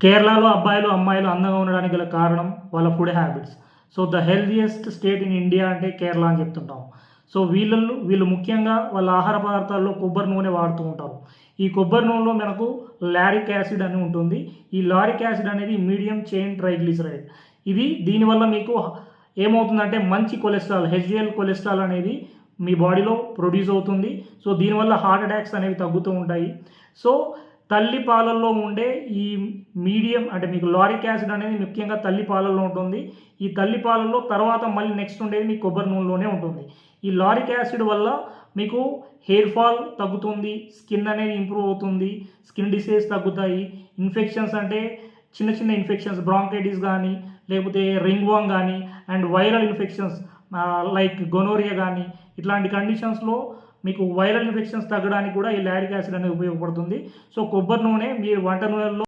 కేరళలో అబ్బాయిలు అమ్మాయిలు అందంగా ఉండడానికి గల కారణం వాళ్ళ food habits. So the healthiest state in India అంటే కేరళ అని చెప్తుంటాం. సో వీళ్ళు ముఖ్యంగా వాళ్ళ ఆహార పదార్థాల్లో కొబ్బరి నూనె వాడుతూ ఉంటారు. ఈ కొబ్బరి నూనెలో మనకు లారిక్ యాసిడ్ అని ఉంటుంది. ఈ లారిక్ యాసిడ్ అనేది మీడియం చైన్ ట్రైగ్లిసరైడ్. దీనివల్ల మీకు ఏమవుతుందంటే మంచి కొలెస్ట్రాల్, హెచ్డిఎల్ కొలెస్ట్రాల్ అనేది మీ బాడీలో ప్రొడ్యూస్ అవుతుంది. సో దీనివల్ల హార్ట్ అటాక్స్ అనేవి తగ్గుతూ ఉంటాయి. సో తల్లి పాలల్లో ఉండే ఈ మీడియం అంటే మీకు లారిక్ యాసిడ్ అనేది ముఖ్యంగా తల్లి పాలల్లో ఉంటుంది. ఈ తల్లి పాలల్లో తర్వాత మళ్ళీ నెక్స్ట్ ఉండేది మీ కొబ్బరి నూనెలోనే ఉంటుంది. ఈ లారిక్ యాసిడ్ వల్ల మీకు హెయిర్ ఫాల్ తగ్గుతుంది, స్కిన్ అనేది ఇంప్రూవ్ అవుతుంది, స్కిన్ డిసీజ్ తగ్గుతాయి. ఇన్ఫెక్షన్స్ అంటే చిన్న చిన్న ఇన్ఫెక్షన్స్, బ్రాంకైటిస్ కానీ లేకపోతే రింగ్ వార్మ్ కానీ and viral infections like gonorrhoea కానీ ఇట్లాంటి కండిషన్స్లో మీకు వైరల్ ఇన్ఫెక్షన్స్ తగ్గడానికి కూడా ఈ లారిక్ యాసిడ్ అనేది ఉపయోగపడుతుంది. సో కొబ్బరి నూనె మీరు వంట నూనెల్లో